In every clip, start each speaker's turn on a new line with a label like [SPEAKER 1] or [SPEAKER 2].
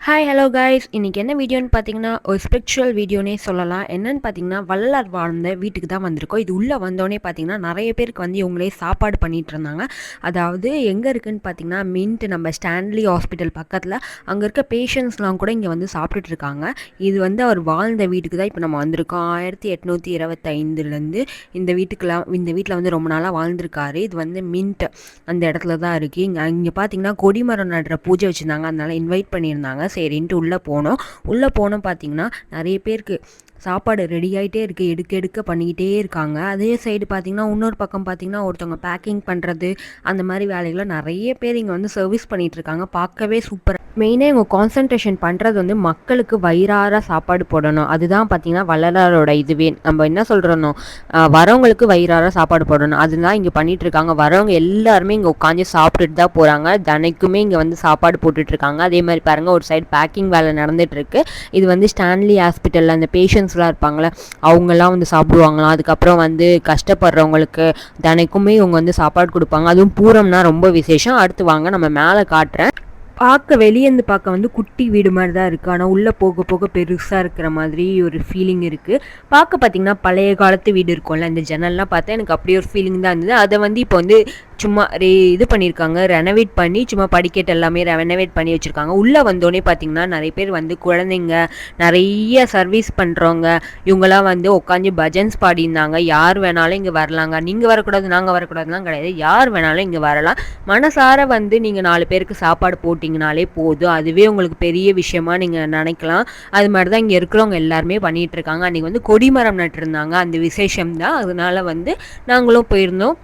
[SPEAKER 1] Hi hello guys, இன்றைக்கி என்ன வீடியோன்னு பார்த்தீங்கன்னா ஒரு ஸ்பிரிச்சுவல் வீடியோனே சொல்லலாம். என்னென்னு பார்த்தீங்கன்னா வள்ளலார் வாழ்ந்த வீட்டுக்கு தான் வந்திருக்கோம். இது உள்ளே வந்தோடனே பார்த்தீங்கன்னா நிறைய பேருக்கு வந்து இவங்களே சாப்பாடு பண்ணிகிட்டு இருந்தாங்க. அதாவது எங்கே இருக்குதுன்னு பார்த்தீங்கன்னா மின்ட் நம்ம ஸ்டான்லி ஹாஸ்பிட்டல் பக்கத்தில் அங்கே இருக்க பேஷண்ட்ஸ்லாம் கூட இங்கே வந்து சாப்பிட்டுட்டு இருக்காங்க. இது வந்து அவர் வாழ்ந்த வீட்டுக்கு தான் இப்போ நம்ம வந்திருக்கோம். 1825 இந்த வீட்டில் வந்து ரொம்ப நாளாக வாழ்ந்திருக்காரு. இது வந்து மின்ட் அந்த இடத்துல தான் இருக்குது. இங்கே பார்த்தீங்கன்னா கொடிமரம் நடுற பூஜை வச்சுருந்தாங்க, அதனால் இன்வைட் பண்ணியிருந்தாங்க. சரின்ட்டு உள்ளே போனோம் பார்த்தீங்கன்னா நிறைய பேருக்கு சாப்பாடு ரெடி ஆகிட்டே இருக்குது, எடுக்க பண்ணிக்கிட்டே இருக்காங்க. அதே சைடு பார்த்திங்கன்னா இன்னொரு பக்கம் பார்த்திங்கன்னா ஒருத்தவங்க பேக்கிங் பண்ணுறது அந்த மாதிரி வேலைகளை நிறைய பேர் இங்கே வந்து சர்வீஸ் பண்ணிகிட்ருக்காங்க. பார்க்கவே சூப்பராக. மெயினாக இவங்க கான்சன்ட்ரேஷன் பண்ணுறது வந்து மக்களுக்கு வயிறார சாப்பாடு போடணும். அதுதான் பார்த்திங்கன்னா வள்ளலாரோட இதுவே. நம்ம என்ன சொல்கிறோன்னோ வரவங்களுக்கு வயிறார சாப்பாடு போடணும், அதுதான் இங்கே பண்ணிகிட்ருக்காங்க. வரவங்க எல்லாருமே இங்கே உட்காந்து சாப்பிட்டுட்டு தான் போகிறாங்க. தினைக்குமே இங்கே வந்து சாப்பாடு போட்டுட்ருக்காங்க. அதே மாதிரி பாருங்கள், ஒரு சைடு பேக்கிங் வேலை நடந்துகிட்ருக்கு. இது வந்து ஸ்டான்லி ஹாஸ்பிட்டலில் அந்த பேஷண்ட்ஸ்லாம் இருப்பாங்களே அவங்கெல்லாம் வந்து சாப்பிடுவாங்களாம். அதுக்கப்புறம் வந்து கஷ்டப்படுறவங்களுக்கு தினைக்குமே இவங்க வந்து சாப்பாடு கொடுப்பாங்க. அதுவும் பூரம்னா ரொம்ப விசேஷம். அடுத்து வாங்க நம்ம மேலே காட்டுறேன். வெளியேந்து பார்க்க வந்து குட்டி வீடு மாதிரி தான் இருக்குது. ஆனால் உள்ளே போக போக பெருசாக இருக்கிற மாதிரி ஒரு ஃபீலிங் இருக்குது. பார்த்திங்கன்னா பழைய காலத்து வீடு இருக்கும்ல, இந்த ஜன்னல்லாம் பார்த்தா எனக்கு அப்படியே ஒரு ஃபீலிங் தான் இருந்தது. அதை வந்து இப்போ வந்து சும்மா இது பண்ணியிருக்காங்க, ரெனோவேட் பண்ணி சும்மா படிக்கட்டு எல்லாமே ரெனோவேட் பண்ணி வச்சுருக்காங்க. உள்ளே வந்தோடனே பார்த்திங்கன்னா நிறைய பேர் வந்து குழந்தைங்க, நிறைய சர்வீஸ் பண்ணுறவங்க, இவங்களாம் வந்து உட்காந்து பஜன்ஸ் பாடியிருந்தாங்க. யார் வேணாலும் இங்கே வரலாங்க, நீங்கள் வரக்கூடாது நாங்கள் வரக்கூடாதுலாம் கிடையாது, யார் வேணாலும் இங்கே வரலாம். மனசார வந்து நீங்கள் 4 பேருக்கு சாப்பாடு போட்டிங்கனாலே போதும், அதுவே உங்களுக்கு பெரிய விஷயமா நீங்கள் நினைக்கலாம். அது மாதிரி தான் இங்கே இருக்கிறவங்க எல்லாருமே பண்ணிகிட்ருக்காங்க. அன்றைக்கி வந்து கொடிமரம் நட்டுருந்தாங்க, அந்த விசேஷம் தான். அதனால் வந்து நாங்களும் போயிருந்தோம்.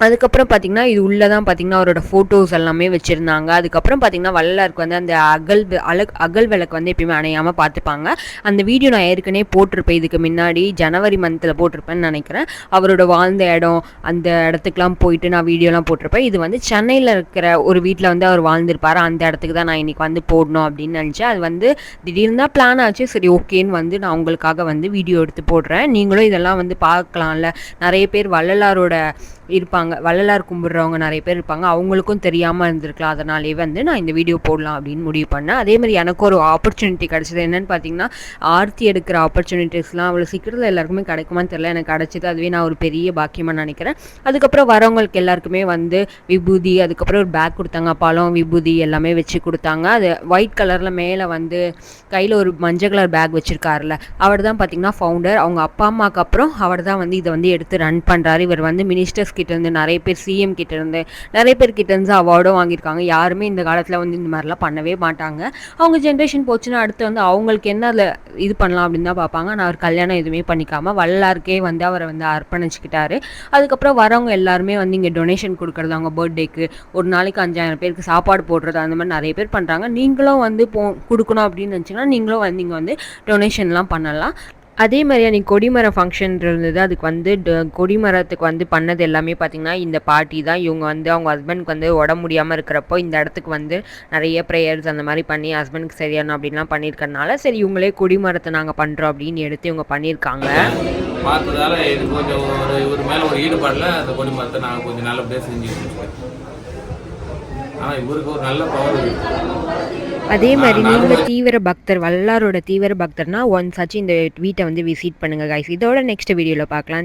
[SPEAKER 1] அதுக்கப்புறம் பார்த்திங்கன்னா இது உள்ளே தான் பார்த்திங்கன்னா அவரோட ஃபோட்டோஸ் எல்லாமே வச்சுருந்தாங்க. அதுக்கப்புறம் பார்த்திங்கன்னா வள்ளலாருக்கு வந்து அந்த அகல் விளக்கு வந்து எப்பயுமே அணையாமல் பார்த்துப்பாங்க. அந்த வீடியோ நான் ஏற்கனவே போட்டிருப்பேன், இதுக்கு முன்னாடி ஜனவரி மந்தில் போட்டிருப்பேன்னு நினைக்கிறேன். அவரோட வாழ்ந்த இடம் அந்த இடத்துக்குலாம் போயிட்டு நான் வீடியோலாம் போட்டிருப்பேன். இது வந்து சென்னையில் இருக்கிற ஒரு வீட்டில் வந்து அவர் வாழ்ந்திருப்பார். அந்த இடத்துக்கு தான் நான் இன்றைக்கி வந்து போடணும் அப்படின்னு நினச்சேன். அது வந்து திடீர்னு தான் பிளான் ஆச்சு. சரி ஓகேன்னு வந்து நான் உங்களுக்காக வந்து வீடியோ எடுத்து போடுறேன். நீங்களும் இதெல்லாம் வந்து பார்க்கலாம்ல. நிறைய பேர் வள்ளலாரோட இருப்பாங்க, வள்ளலார் கும்பிட்றவங்க நிறைய பேர் இருப்பாங்க, அவங்களுக்கும் தெரியாமல் இருந்திருக்கலாம். அதனாலே வந்து நான் இந்த வீடியோ போடலாம் அப்படின்னு முடிவு பண்ணேன். அதேமாதிரி எனக்கு ஒரு ஆப்பர்ச்சுனிட்டி கிடச்சிது. என்னென்னு பார்த்தீங்கன்னா ஆர்த்தி எடுக்கிற ஆப்பர்ச்சுனிட்டிஸ்லாம் அவ்வளோ சீக்கிரத்தில் எல்லாருக்குமே கிடைக்குமான்னு தெரியல, எனக்கு கிடச்சிது. அதுவே நான் ஒரு பெரிய பாக்கியமாக நினைக்கிறேன். அதுக்கப்புறம் வரவங்களுக்கு எல்லாருக்குமே வந்து விபூதி, அதுக்கப்புறம் ஒரு பேக் கொடுத்தாங்க, பழம் விபூதி எல்லாமே வச்சு கொடுத்தாங்க. அது ஒயிட் கலரில் மேலே வந்து கையில் ஒரு மஞ்சள் கலர் பேக் வச்சுருக்காருல, அவர் தான் பார்த்திங்கன்னா ஃபவுண்டர். அவங்க அப்பா அம்மாவுக்கு அப்புறம் அவர் தான் வந்து இதை வந்து எடுத்து ரன் பண்ணுறாரு. இவர் வந்து மினிஸ்டர்ஸ் கிட்டேருந்து நிறைய பேர், சிஎம் கிட்டேருந்து நிறைய பேர் கிட்டேருந்து அவார்டும் வாங்கியிருக்காங்க. யாருமே இந்த காலத்தில் வந்து இந்த மாதிரிலாம் பண்ணவே மாட்டாங்க. அவங்க ஜென்ரேஷன் போச்சுன்னா அடுத்து வந்து அவங்களுக்கு என்ன அதில் இது பண்ணலாம் அப்படின்னு தான் பார்ப்பாங்க. நான் அவர் கல்யாணம் எதுவுமே பண்ணிக்காமல் வள்ளலாருக்கே வந்து அவரை வந்து அர்ப்பணிச்சுக்கிட்டாரு. அதுக்கப்புறம் வரவங்க எல்லாருமே வந்து இங்கே டொனேஷன் கொடுக்குறது, அவங்க பர்த்டேக்கு ஒரு நாளைக்கு 5000 பேருக்கு சாப்பாடு போடுறது, அந்த மாதிரி நிறைய பேர் பண்ணுறாங்க. நீங்களும் வந்து கொடுக்கணும் அப்படின்னு நினச்சிங்கன்னா நீங்களும் வந்து இங்கே வந்து டொனேஷன்லாம் பண்ணலாம். அதே மாதிரி அன்றைக்கி கொடிமரம் ஃபங்க்ஷன் இருந்தது. அதுக்கு வந்து கொடிமரத்துக்கு வந்து பண்ணது எல்லாமே பார்த்திங்கன்னா இந்த பாட்டி தான். இவங்க வந்து அவங்க ஹஸ்பண்டுக்கு வந்து உடம்பு முடியாமல் இருக்கிறப்போ இந்த இடத்துக்கு வந்து நிறைய ப்ரேயர்ஸ் அந்த மாதிரி பண்ணி ஹஸ்பண்டுக்கு சரியானோம் அப்படின்லாம் பண்ணியிருக்கறனால சரி இவங்களே கொடிமரத்தை நாங்கள் பண்ணுறோம் அப்படின்னு எடுத்து இவங்க பண்ணியிருக்காங்க.
[SPEAKER 2] பார்த்ததால இது கொஞ்சம் ஒரு மேலே ஒரு ஈடுபாடில் அந்த கொடிமரத்தை நாங்கள் கொஞ்சம் நல்லபடியாக செஞ்சுருக்கோம். ஆனால் இவருக்கு ஒரு நல்ல பவர் இருக்குது.
[SPEAKER 1] அதே மாதிரி நீங்கள் தீவிர பக்தர், வள்ளலாரோட தீவிர பக்தர்னா ஒன்ஸ் ஆச்சு இந்த வீட்டை வந்து விசிட் பண்ணுங்கள் கைஸ். இதோட நெக்ஸ்ட் வீடியோவில் பார்க்கலாம்.